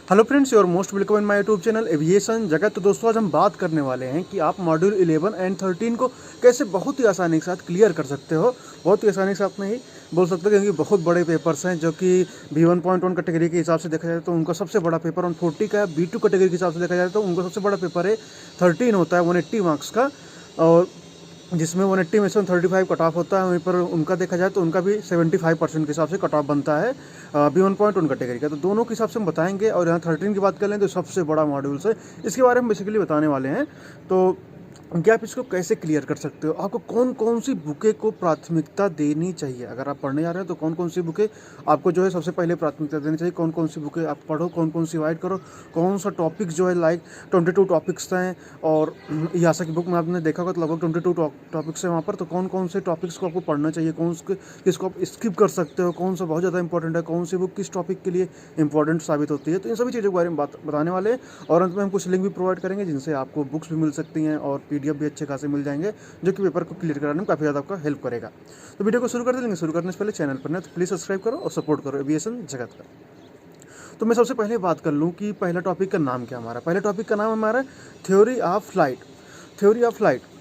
Hello friends, your most welcome in my YouTube channel aviation जगत। तो दोस्तों, आज हम बात करने वाले हैं कि आप मॉड्यूल 11 एंड 13 को कैसे बहुत ही आसानी के साथ क्लियर कर सकते हो। बहुत ही आसानी के साथ नहीं बोल सकते, क्योंकि बहुत बड़े पेपर्स हैं जो कि B1.1 कैटेगरी के हिसाब से देखा जाए तो उनका सबसे बड़ा पेपर 140 का है। B2 कैटेगरी के हिसाब से देखा जाए तो उनका सबसे बड़ा पेपर है 13 होता है 180 मार्क्स का, और जिसमें 180 में से 35 कट ऑफ होता है। वहीं पर उनका देखा जाए तो उनका भी 75% के हिसाब से कट ऑफ बनता है B1.1 कैटेगरी का। तो दोनों के हिसाब से हम बताएंगे, और यहाँ 13 की बात कर लें तो सबसे बड़ा मॉड्यूल्स है, इसके बारे में बेसिकली बताने वाले हैं। तो कि आप इसको कैसे क्लियर कर सकते हो, आपको कौन कौन सी बुकें को प्राथमिकता देनी चाहिए। अगर आप पढ़ने जा रहे हैं तो कौन कौन सी बुकें आपको जो है सबसे पहले प्राथमिकता देनी चाहिए, कौन कौन सी बुकें आप पढ़ो, कौन कौन सी अवॉइड करो, कौन सा टॉपिक जो है लाइक 22 टॉपिक्स हैं। और यासा की बुक में आपने देखा होगा तो लगभग 22 टॉपिक्स हैं वहाँ पर। तो कौन कौन से टॉपिक्स को आपको पढ़ना चाहिए, किसको आप स्किप कर सकते हो, कौन सा बहुत ज़्यादा इंपॉर्टेंट है, कौन सी बुक किस टॉपिक के लिए इंपॉर्टेंट साबित होती है। तो इन सभी चीज़ों के बारे में बताने वाले हैं, और अंत में हम कुछ लिंक भी प्रोवाइड करेंगे जिनसे आपको बुक्स भी मिल सकती हैं और PDF भी अच्छे खासे मिल जाएंगे, जो कि पेपर को क्लियर कराने में काफ़ी ज़्यादा आपका हेल्प करेगा। तो वीडियो को शुरू कर देंगे। शुरू करने से पहले चैनल पर ना तो प्लीज़ सब्सक्राइब करो और सपोर्ट करो एविएशन जगत का। तो मैं सबसे पहले बात कर लूँ कि पहला टॉपिक का नाम क्या हमारा। पहले टॉपिक का नाम हमारा theory of flight. Theory of flight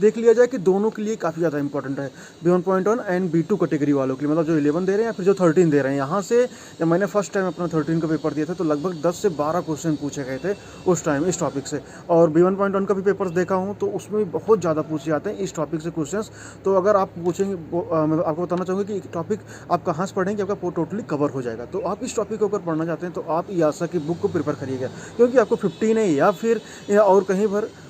देख लिया जाए कि दोनों के लिए काफ़ी ज़्यादा इंपॉर्टेंट है, B1.1 एंड B2 कैटेगरी वालों के लिए, मतलब जो 11 दे रहे हैं या फिर जो 13 दे रहे हैं। यहाँ से जब मैंने फर्स्ट टाइम अपना 13 का पेपर दिया था तो लगभग 10 से 12 क्वेश्चन पूछे गए थे उस टाइम इस टॉपिक से। और B1.1 का भी पेपर्स देखा हूँ तो उसमें भी बहुत ज़्यादा पूछे जाते हैं इस टॉपिक से क्वेश्चन। तो अगर आप पूछेंगे, मैं आपको बताना चाहूँगा कि टॉपिक आप कहाँ से पढ़ेंगे आपका टोटली कवर हो जाएगा। तो आप इस टॉपिक को अगर पढ़ना चाहते हैं तो आप यासा की बुक को प्रेफर करिएगा, क्योंकि आपको 15 है या फिर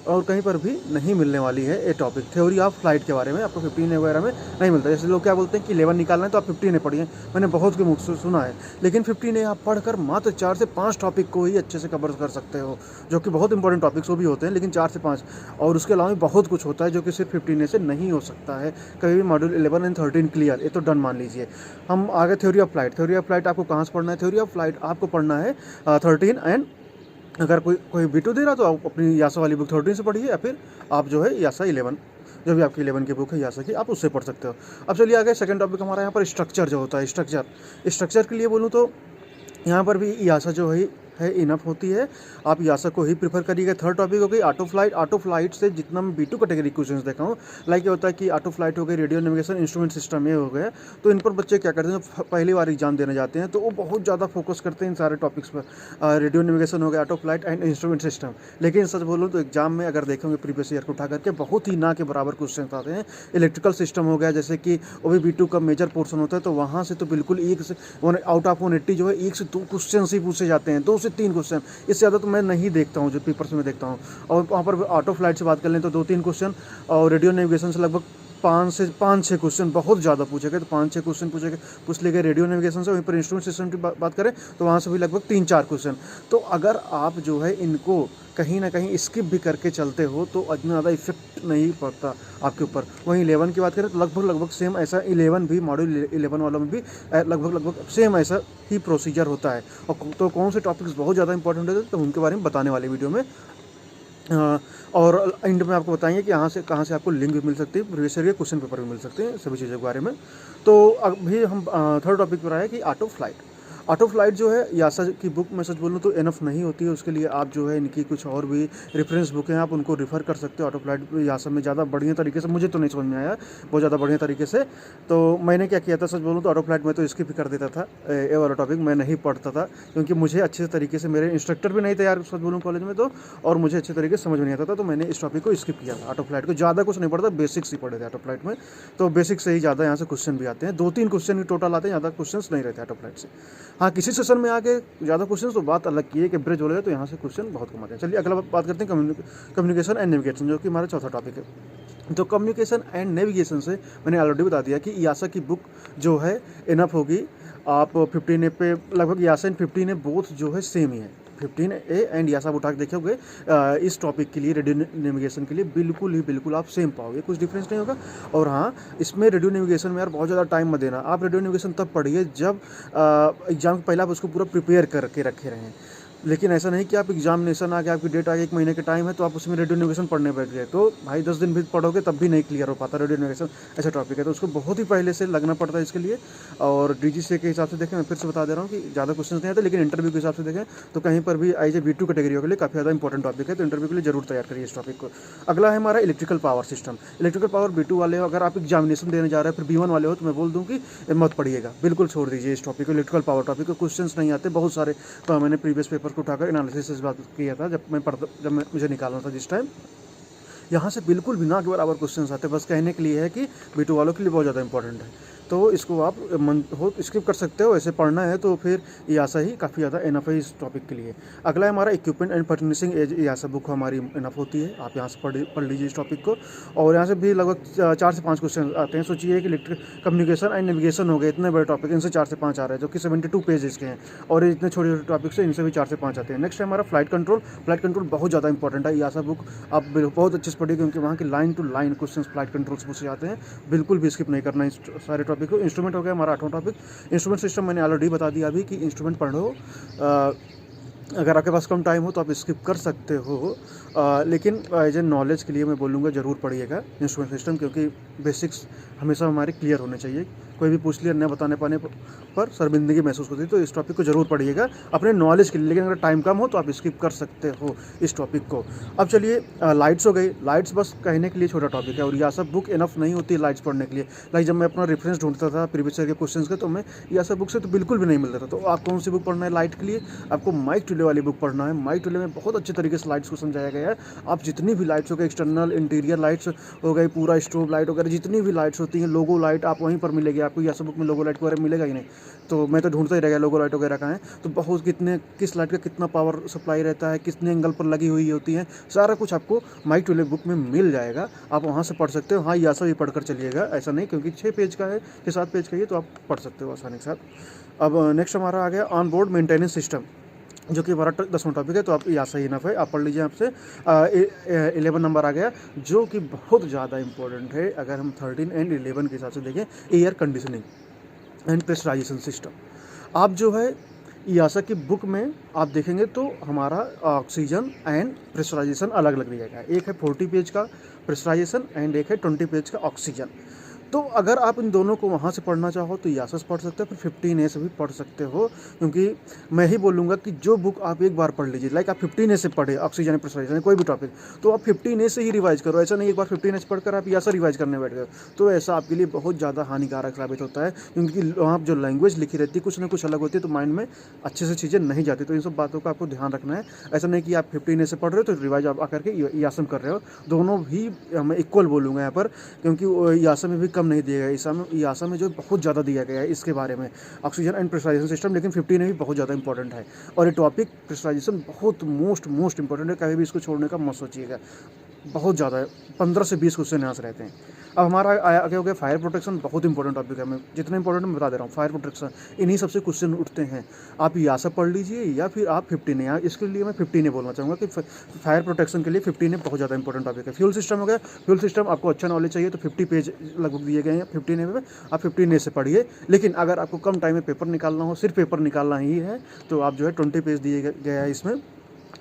और कहीं पर भी नहीं मिलने वाली है ये टॉपिक। थ्योरी ऑफ फ्लाइट के बारे में आपको 15 वगैरह में नहीं मिलता। जैसे लोग क्या बोलते हैं कि 11 निकालना है तो आप 15 पढ़िए, मैंने बहुत के मुख से सुना है। लेकिन 15 आप पढ़कर मात्र 4 से 5 टॉपिक को ही अच्छे से कवर कर सकते हो, जो कि बहुत इंपॉर्टेंट टॉपिक्स वो भी होते हैं, लेकिन 4 से 5। और उसके अलावा बहुत कुछ होता है जो कि सिर्फ 15 से नहीं हो सकता है कभी भी। मॉड्यूल 11 एंड 13 क्लियर, ये तो डन मान लीजिए। हम आगे theory of flight. Theory of flight आपको कहाँ से पढ़ना है? थ्योरी ऑफ फ्लाइट आपको पढ़ना है 13 एंड अगर कोई B2 दे रहा तो आप अपनी यासा वाली बुक 13 से पढ़िए, या फिर आप जो है यासा 11, जो भी आपकी 11 की बुक है यासा की, आप उससे पढ़ सकते हो। अब चलिए आगे सेकंड टॉपिक हमारा यहाँ पर स्ट्रक्चर जो होता है। स्ट्रक्चर के लिए बोलूँ तो यहाँ पर भी यासा जो है इनफ होती है, आप यासा को ही प्रीफर करिएगा। थर्ड टॉपिक हो गई ऑटो फ्लाइट। ऑटो फ्लाइट से जितना मैं B2 कैटेगरी क्वेश्चंस देखा हूँ, लाइक ये होता है कि ऑटो फ्लाइट हो गई, रेडियो नेविगेशन, इंस्ट्रूमेंट सिस्टम, ये हो गया। तो इन पर बच्चे क्या करते हैं, पहली बार एग्जाम देने जाते हैं तो वो बहुत ज़्यादा फोकस करते हैं इन सारे टॉपिक्स पर। रेडियो नेविगेशन हो गया, auto flight and instrument system. लेकिन सच बोलूँ तो एग्जाम में अगर देखेंगे प्रीवियस ईयर को उठा करके बहुत ही ना के बराबर क्वेश्चन आते हैं। इलेक्ट्रिकल सिस्टम हो गया, जैसे कि वो भी B2 का मेजर पोर्सन होता है, तो वहाँ से तो बिल्कुल आउट ऑफ 180 जो है 1 से 2 क्वेश्चन ही पूछे जाते हैं, 2 से 3 क्वेश्चन। इससे ज़्यादा तो मैं नहीं देखता हूँ जो पेपर्स में देखता हूँ। और वहाँ पर ऑटो फ्लाइट से बात कर लें तो 2-3 क्वेश्चन, और रेडियो नेविगेशन से लगभग 5-6 क्वेश्चन बहुत ज़्यादा पूछे गए। तो 5-6 क्वेश्चन पूछ लिए गए रेडियो नेविगेशन से। वहीं पर इंस्ट्रूमेंट सिस्टम की बात करें तो वहाँ से भी लगभग 3-4 क्वेश्चन। तो अगर आप जो है इनको कहीं ना कहीं स्किप भी करके चलते हो तो इतना ज़्यादा इफेक्ट नहीं पड़ता आपके ऊपर। वहीं 11 की बात करें तो लगभग सेम ऐसा 11 भी, मॉड्यूल 11 वालों में भी लगभग सेम ऐसा ही प्रोसीजर होता है। और तो कौन से टॉपिक्स बहुत ज़्यादा इंपॉर्टेंट होते हैं तो उनके बारे में बताने वाले वीडियो में। और एंड में आपको बताएंगे कि कहाँ से आपको लिंक भी मिल सकती है, प्रीवियस ईयर के क्वेश्चन पेपर भी मिल सकते हैं, सभी चीज़ों के बारे में। तो अभी हम थर्ड टॉपिक पर आए कि ऑटो फ्लाइट। ऑटो फ्लाइट जो है यासा की बुक में सच बोलूँ तो इनफ नहीं होती है। उसके लिए आप जो है इनकी कुछ और भी रेफरेंस बुक हैं, आप उनको रिफ़र कर सकते हो। ऑटो फ्लाइट यासा में ज़्यादा बढ़िया तरीके से मुझे तो नहीं समझ में आया, बहुत ज़्यादा बढ़िया तरीके से। तो मैंने क्या किया था, सच बोलूँ तो ऑटो फ्लाइट में तो स्किप ही कर देता था, ये वाला टॉपिक मैं नहीं पढ़ता था, क्योंकि मुझे अच्छे तरीके से मेरे इंस्ट्रक्टर भी नहीं थे यार, सच बोलूँ कॉलेज में तो, और मुझे अच्छे तरीके से समझ में नहीं आता था। तो मैंने इस टॉपिक को स्किप किया था। ऑटो फ्लाइट को ज़्यादा कुछ नहीं पढ़ता, बेसिक्स ही पढ़े थे ऑटो फ्लाइट में। तो बेसिक से ही ज़्यादा यहाँ से क्वेश्चन भी आते हैं, 2-3 क्वेश्चन ही टोटल आते हैं, ज़्यादा क्वेश्चन नहीं रहते ऑटो फ्लाइट से। हाँ, किसी सेशन में आके ज़्यादा क्वेश्चन तो बात अलग की है कि ब्रिज हो गया तो यहाँ से क्वेश्चन बहुत कम आते हैं। चलिए अगला बात करते हैं कम्युनिकेशन एंड नेविगेशन, जो कि हमारा चौथा टॉपिक है। तो कम्युनिकेशन एंड नेविगेशन से मैंने ऑलरेडी बता दिया कि यासा की बुक जो है इनफ होगी। आप 15A पे लगभग यासा एंड 15A बोथ जो है सेम ही है। 15A एंड यासा उठा के देखोगे इस टॉपिक के लिए, रेडियो नेविगेशन के लिए बिल्कुल आप सेम पाओगे, कुछ डिफरेंस नहीं होगा। और हाँ, इसमें रेडियो नेविगेशन में यार बहुत ज़्यादा टाइम मत देना। आप रेडियो नेविगेशन तब पढ़िए जब एग्जाम के पहले आप उसको पूरा प्रिपेयर करके रखे रहें। लेकिन ऐसा नहीं कि आप एग्जामिनेशन आ गया, आपकी डेट आ गई, 1 महीने के टाइम है तो आप उसमें रेडियो नेविगेशन पढ़ने बैठ गए, तो भाई 10 दिन भी पढ़ोगे तब भी नहीं क्लियर हो पाता रेडियो नेविगेशन। ऐसा टॉपिक है तो उसको बहुत ही पहले से लगना पड़ता है इसके लिए। और डीजीसीए के हिसाब से देखें, मैं फिर से बता दे रहा हूँ कि ज़्यादा क्वेश्चन नहीं आते, लेकिन इंटरव्यू के हिसाब से देखें तो कहीं पर भी आई B2 कैटेगरी के लिए काफ़ी ज़्यादा इंपॉर्टेंट टॉपिक है, तो इंटरव्यू के लिए जरूर तैयार करिए इस टॉपिक को। अगला है हमारा electrical power system. Electrical power B2 वाले हो, अगर आप एग्जामिनेशन देने जा रहे हैं फिर B1 वाले हो, तो मैं बोल दूँ कि मत पढ़िएगा, बिल्कुल छोड़ दीजिए इस टॉपिक को। इलेक्ट्रिकल पावर टॉपिक को क्वेश्चंस नहीं आते बहुत सारे, तो मैंने प्रीवियस पेपर को उठाकर एनालिसिस इस बात किया था जब मैं मुझे निकालना था जिस टाइम। यहाँ से बिल्कुल भी ना के बराबर क्वेश्चंस आते, बस कहने के लिए है कि B2 वालों के लिए बहुत ज़्यादा इंपॉर्टेंट है, तो इसको आप मन हो स्किप कर सकते हो। ऐसे पढ़ना है तो फिर यासा ही काफ़ी ज़्यादा इनफ है इस टॉपिक के लिए। अगला है हमारा इक्विपमेंट एंड फर्निशिंग एज, यासा बुक हमारी इनफ होती है, आप यहाँ से पढ़ लीजिए इस टॉपिक को। और यहाँ से भी लगभग 4 से 5 क्वेश्चन आते हैं। सोचिए कि इलेक्ट्रिक कम्युनिकेशन एंड नेविगेशन हो गए, इतने बड़े टॉपिक, इनसे 4 से 5 आ रहे हैं, जो कि 72 पेजेस के हैं, और इतने छोटे छोटे टॉपिक से इनसे भी 4 से 5 आते हैं। नेक्स्ट है हमारा फ्लाइट कंट्रोल। फ्लाइट कंट्रोल बहुत ज़्यादा इंपॉर्टेंट है, यासा बुक आप बहुत अच्छे से पढ़िए, क्योंकि वहाँ की line to line question flight control से पूछे जाते हैं, बिल्कुल भी स्किप नहीं करना इस सारे टॉपिक को। इंस्ट्रूमेंट हो गया हमारा 8वां टॉपिक। इंस्ट्रूमेंट सिस्टम मैंने ऑलरेडी बता दिया अभी कि इंस्ट्रूमेंट पढ़ो। अगर आपके पास कम टाइम हो तो आप स्किप कर सकते हो, लेकिन एज ए नॉलेज के लिए मैं बोलूँगा ज़रूर पढ़िएगा इंस्ट्रूमेंट सिस्टम, क्योंकि बेसिक्स हमेशा हमारे क्लियर होने चाहिए। कोई भी पूछ लिया न बताने पाने पर शर्मिंदगी महसूस होती है, तो इस टॉपिक को ज़रूर पढ़िएगा अपने नॉलेज के लिए। लेकिन अगर टाइम कम हो तो आप स्किप कर सकते हो इस टॉपिक को। अब चलिए लाइट्स हो गई। लाइट्स बस कहने के लिए छोटा टॉपिक है, और यह सब बुक इनफ नहीं होती है लाइट्स पढ़ने के लिए। लाइक जब मैं अपना रेफरेंस ढूंढता था प्रीवियस ईयर के क्वेश्चन का, तो मैं यह सब बुक से तो बिल्कुल भी नहीं मिलता था। तो आप कौन सी बुक पढ़ना है लाइट के लिए? आपको माइक टुले वाली बुक पढ़ना है। माइक टुले में बहुत अच्छे तरीके से लाइट्स को समझाया गया है। आप जितनी भी लाइट्स हो गई, एक्सटर्नल इंटीरियर लाइट्स हो गई, पूरा स्ट्रोब लाइट वगैरह जितनी भी लाइट्स होती हैं, लोगो लाइट आप वहीं पर मिलेगी आपको। यह सब बुक में लोगो लाइट वगैरह मिलेगा ही नहीं, तो मैं तो ढूंढता ही रह गया लोगो लाइट वगैरह कहाँ है। तो बहुत किस लाइट का कितना पावर सप्लाई रहता है, कितने एंगल पर लगी हुई होती है, सारा कुछ आपको माइक टुले बुक में मिल जाएगा। आप वहाँ से पढ़ सकते हो। हाँ, यासा भी पढ़कर चलिएगा, ऐसा नहीं क्योंकि 6 पेज का है कि 7 पेज का है, तो आप पढ़ सकते हो आसानी के साथ। अब नेक्स्ट हमारा आ गया ऑन बोर्ड मेंटेनेंस सिस्टम, जो कि हमारा 10वां टॉपिक है, तो आप यहाँ सही इनफ है, आप पढ़ लीजिए। आपसे 11 नंबर आ गया, जो कि बहुत ज़्यादा इंपॉर्टेंट है। अगर हम 13 एंड 11 के हिसाब से देखें, air conditioning and pressurisation system. आप जो है यासा की बुक में आप देखेंगे तो हमारा ऑक्सीजन एंड प्रेशराइजेशन अलग अलग दिया गया है। एक है 40 पेज का प्रेशराइजेशन एंड एक है 20 पेज का ऑक्सीजन। तो अगर आप इन दोनों को वहाँ से पढ़ना चाहो तो यासा से पढ़ सकते हो, फिर 15A से भी पढ़ सकते हो, क्योंकि मैं ही बोलूँगा कि जो बुक आप एक बार पढ़ लीजिए, लाइक आप 15A से पढ़े ऑक्सीजन प्रेशराइजेशन कोई भी टॉपिक, तो आप 15A से ही रिवाइज करो। ऐसा नहीं एक बार 15A से पढ़कर आप यासा रिवाइज करने बैठ गए, तो ऐसा आपके लिए बहुत ज़्यादा हानिकारक साबित होता है, क्योंकि वहाँ जो लैंग्वेज लिखी रहती है कुछ ना कुछ अलग होती है, तो माइंड में अच्छे से चीज़ें नहीं जाती। तो इन सब बातों का आपको ध्यान रखना है। ऐसा नहीं कि आप 15A से पढ़ रहे हो तो रिवाइज आप आकर के यासा में कर रहे हो। दोनों भी मैं इक्वल बोलूँगा यहाँ पर, क्योंकि यासा में भी कम नहीं दिया गया। यासा में जो बहुत ज़्यादा दिया गया है इसके बारे में, ऑक्सीजन एंड प्रेशराइजेशन सिस्टम, लेकिन 15 भी बहुत ज़्यादा इंपॉर्टेंट है। और ये टॉपिक प्रेशराइजेशन बहुत मोस्ट इंपॉर्टेंट है, कभी भी इसको छोड़ने का मत सोचिएगा। बहुत ज़्यादा है, 15 से 20 क्वेश्चन यहाँ से रहते हैं। अब हमारा आगे हो गया फायर प्रोटेक्शन, बहुत इंपॉर्टेंट टॉपिक है। मैं जितना इंपॉर्टेंट मैं बता दे रहा हूँ। फायर प्रोटेक्शन, इन्हीं सबसे क्वेश्चन उठते हैं। आप यासा पढ़ लीजिए या फिर आप 15A, इसके लिए मैं 15A बोलना चाहूँगा कि फायर प्रोटेक्शन के लिए 15A बहुत ज़्यादा इंपॉर्टेंट टॉपिक है। फ्यूल सिस्टम हो गया। फ्यूल सिस्टम आपको अच्छा नॉलेज चाहिए तो 50 पेज लगभग दिए गए हैं 15A में, आप 15A से पढ़िए। लेकिन अगर आपको कम टाइम में पेपर निकालना हो, सिर्फ पेपर निकालना ही है, तो आप जो है 20 पेज दिए गया है इसमें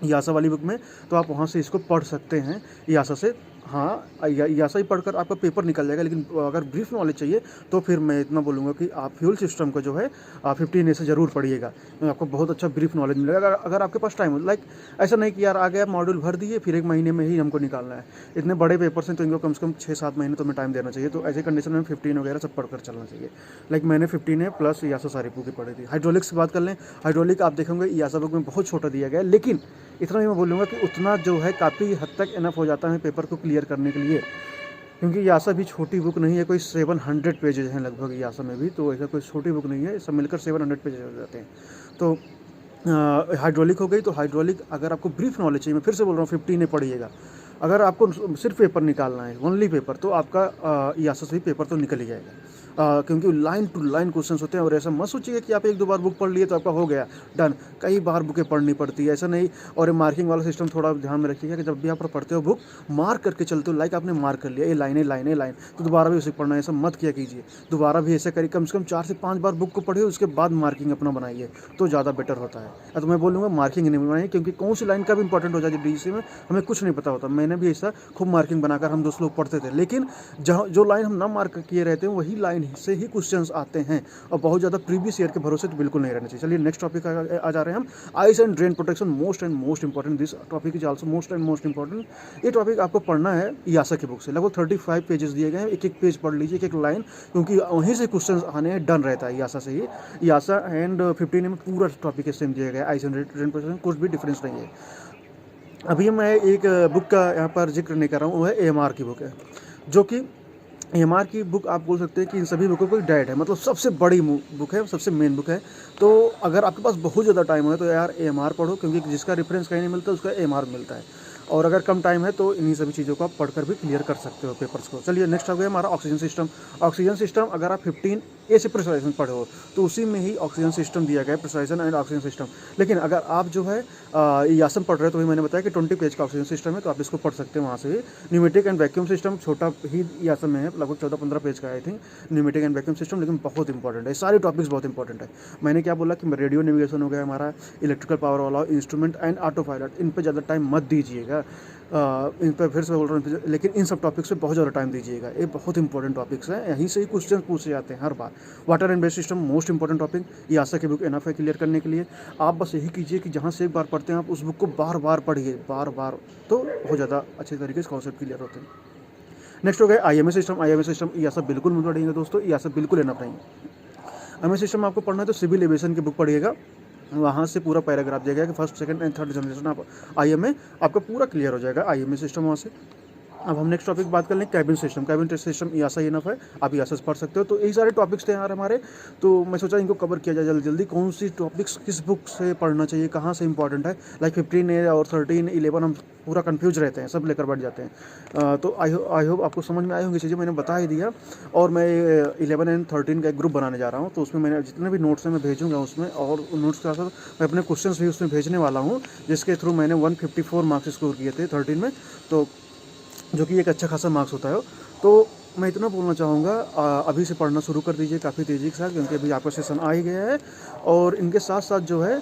यासा वाली बुक में, तो आप वहाँ से इसको पढ़ सकते हैं यासा से। हाँ, यासा ही पढ़कर आपका पेपर निकल जाएगा। लेकिन अगर ब्रीफ नॉलेज चाहिए तो फिर मैं इतना बोलूँगा कि आप फ्यूल सिस्टम को जो है 15A से ज़रूर पढ़िएगा, आपको बहुत अच्छा ब्रीफ नॉलेज मिलेगा। अगर आपके पास टाइम हो, लाइक ऐसा नहीं कि यार आ गया मॉड्यूल भर दिए फिर 1 महीने में ही हमको निकालना है। इतने बड़े पेपर्स हैं तो इनको कम से कम 6-7 महीने तो हमें टाइम देना चाहिए। तो ऐसे कंडीशन में 15 वगैरह सब पढ़कर चलना चाहिए। लाइक मैंने 15A प्लस यासा सारी बुकें पढ़ी थी। हाइड्रोलिक्स की बात कर लें, हाइड्रोलिक आप देखेंगे यासा बुक में बहुत छोटा दिया गया है, लेकिन इतना ही मैं बोलूँगा कि उतना जो है काफ़ी हद तक इनफ हो जाता है पेपर को क्लियर करने के लिए, क्योंकि यासा भी छोटी बुक नहीं है। कोई 700 पेजेज हैं लगभग यासा में भी, तो ऐसा कोई छोटी बुक नहीं है, सब मिलकर 700 पेजेज हो जाते हैं। तो हाइड्रोलिक हो गई। तो हाइड्रोलिक अगर आपको ब्रीफ नॉलेज चाहिए, मैं फिर से बोल रहा हूँ 15A पढ़िएगा। अगर आपको सिर्फ पेपर निकालना है, ओनली पेपर, तो आपका यासा से भी पेपर तो निकल ही जाएगा। क्योंकि लाइन टू लाइन क्वेश्चंस होते हैं। और ऐसा मत सोचिए कि आप एक दो बार बुक पढ़ लिए तो आपका हो गया डन, कई बार बुकें पढ़नी पड़ती है, ऐसा नहीं। और मार्किंग वाला सिस्टम थोड़ा ध्यान में रखिएगा कि जब भी आप पढ़ते हो बुक मार्क करके चलते हो, लाइक आपने मार्क कर लिया ये लाइन है लाइन है लाइन, तो दोबारा भी उसे पढ़ना है, ऐसा मत किया कीजिए। दोबारा भी ऐसा करिए, कम से कम 4 से 5 बार बुक को पढ़िए, उसके बाद मार्किंग अपना बनाइए तो ज़्यादा बेटर होता है। तो मैं बोलूँगा मार्किंग नहीं बनाइए, क्योंकि कौन सी लाइन कब इंपॉर्टेंट हो जाए डीसी में हमें कुछ नहीं पता होता। मैंने भी ऐसा खूब मार्किंग बनाकर हम दोस्त लोग पढ़ते थे, लेकिन जहाँ जो लाइन हम ना मार्क किए रहते हैं वही लाइन से ही क्वेश्चंस आते हैं, और बहुत ज़्यादा प्रीवियस ईयर के भरोसे तो बिल्कुल नहीं रहना चाहिए। चलिए नेक्स्ट टॉपिक आ जा रहे हैं हम, ice and drain protection, most and most important. This topic is also most and most important. ये टॉपिक आपको पढ़ना है यासा की बुक से, लगभग 35 पेजेस दिए गए हैं, एक एक पेज पढ़ लीजिए, एक एक लाइन, क्योंकि वहीं से क्वेश्चन आने हैं, डन रहता है यासा से ही। यासा एंड 15 में पूरा टॉपिक सेम दिया गया है, आइस एंड ड्रेन प्रोटेक्शन, कुछ भी डिफरेंस नहीं है। अभी मैं एक बुक का यहाँ पर जिक्र नहीं कर रहा हूँ, वो है एएमआर की बुक है, जो कि एएमआर की बुक आप बोल सकते हैं कि इन सभी बुकों को डैड है, मतलब सबसे बड़ी बुक है, सबसे मेन बुक है। तो अगर आपके पास बहुत ज़्यादा टाइम है तो यार एएमआर पढ़ो, क्योंकि जिसका रेफरेंस कहीं नहीं मिलता उसका एएमआर मिलता है। और अगर कम टाइम है तो इन्हीं सभी चीज़ों को आप पढ़कर भी क्लियर कर सकते हो पेपर्स को। चलिए नेक्स्ट हो गया हमारा ऑक्सीजन सिस्टम। ऑक्सीजन सिस्टम अगर आप 15A से प्रिपरेशन पढ़े हो तो उसी में ही ऑक्सीजन सिस्टम दिया गया है, प्रिपरेशन एंड ऑक्सीजन सिस्टम। लेकिन अगर आप जो है यासम पढ़ रहे हो तो भी मैंने बताया कि 20 पेज का ऑक्सीजन सिस्टम है, तो आप इसको पढ़ सकते हैं वहाँ से ही। न्यूमेटिक एंड वैक्यूम सिस्टम छोटा ही यासम में है, लगभग 14-15 पेज का I think pneumatic and vacuum system, लेकिन बहुत इंपॉर्टेंट है, सारे टॉपिक्स बहुत इंपॉर्टेंट है। मैंने क्या बोला कि रेडियो नेविगेशन हो गया हमारा, इलेक्ट्रिकल पावर वाला इंस्ट्रूमेंट एंड ऑटो पायलट, इन पर ज़्यादा टाइम मत दीजिएगा। इन पर फिर से बोल रहा हूँ, लेकिन इन सब टॉपिक्स पे बहुत ज़्यादा टाइम दीजिएगा, ये बहुत इंपॉर्टेंट टॉपिक्स हैं, यहीं से ही क्वेश्चन पूछे जाते हैं हर बार। Water and waste system most important topic, ये आशा की बुक एनफ है क्लियर करने के लिए। आप बस यही कीजिए कि जहाँ से एक बार पढ़ते हैं आप उस बुक को बार बार पढ़िए, बार बार, तो बहुत ज़्यादा अच्छे तरीके से कॉन्सेप्ट क्लियर होते हैं। नेक्स्ट हो गया आईएमए सिस्टम। आईएमए सिस्टम यह सब बिल्कुल मत पढ़िएगा दोस्तों, यह सब बिल्कुल एनफ नहीं। आईएमए सिस्टम आपको पढ़ना है तो सिविल एविएशन की बुक पढ़िएगा, वहाँ से पूरा पैराग्राफ दिया गया कि first second and third generation आप आईएमए, आपका पूरा क्लियर हो जाएगा आईएमए सिस्टम वहाँ से। अब हम नेक्स्ट टॉपिक बात कर लें कैबिन सिस्टम। कैबिन सिस्टम यासा इनफ है, आप यासा से पढ़ सकते हो। तो यही सारे टॉपिक्स थे यार हमारे, तो मैं सोचा इनको कवर किया जाए जल्दी जल्दी, कौन सी टॉपिक्स किस बुक से पढ़ना चाहिए, कहाँ से इंपॉर्टेंट है। लाइक 15A और 13, 11 हम पूरा कंफ्यूज रहते हैं, सब लेकर बैठ जाते हैं। तो आई होप आपको समझ में आई होंगी चीज़ें, मैंने बता ही दिया। और मैं 11 एंड 13 का एक ग्रुप बनाने जा रहा हूँ, तो उसमें मैंने जितने भी नोट्स हैं मैं भेजूँगा उसमें, और नोट्स के साथ मैं अपने क्वेश्चंस भी उसमें भेजने वाला हूँ, जिसके थ्रू मैंने 154 मार्क्स स्कोर किए थे 13 में, तो जो कि एक अच्छा खासा मार्क्स होता है। तो मैं इतना बोलना चाहूँगा, अभी से पढ़ना शुरू कर दीजिए काफ़ी तेज़ी के साथ, क्योंकि अभी आपका सेशन आ ही गया है। और इनके साथ साथ जो है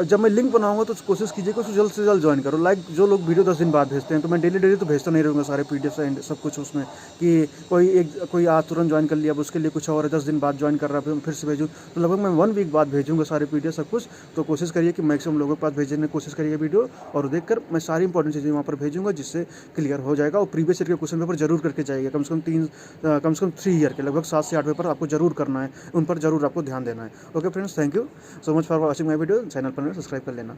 जब मैं लिंक बनाऊंगा तो कोशिश कीजिए कि उसको जल्द से जल्द ज्वाइन करो। लाइक जो लोग वीडियो 10 दिन बाद भेजते हैं, तो मैं डेली तो भेजता नहीं रहूँगा सारे PDF एंड सब कुछ उसमें, कि कोई आज तुरंत ज्वाइन कर लिया, अब उसके लिए कुछ और 10 दिन बाद ज्वाइन कर रहा है, फिर से भेजूँ, तो लगभग मैं 1 वीक बाद भेजूँगा सारे PDF सब कुछ। तो कोशिश करिए कि मैक्सिमम लोगों के पास भेजने की कोशिश करिए वीडियो, और देखकर मैं सारी इंपॉर्टेंट चीज़ें वहाँ पर भेजूँगा, जिससे क्लियर हो जाएगा। और प्रीवियस ईयर के क्वेश्चन पेपर जरूर करके जाइएगा, कम से कम 3 ईयर के लगभग 7 से 8 पेपर आपको जरूर करना है, उन पर जरूर आपको ध्यान देना है। Okay friends, thank you so much for watching my video. Channel पर सब्सक्राइब कर लेना।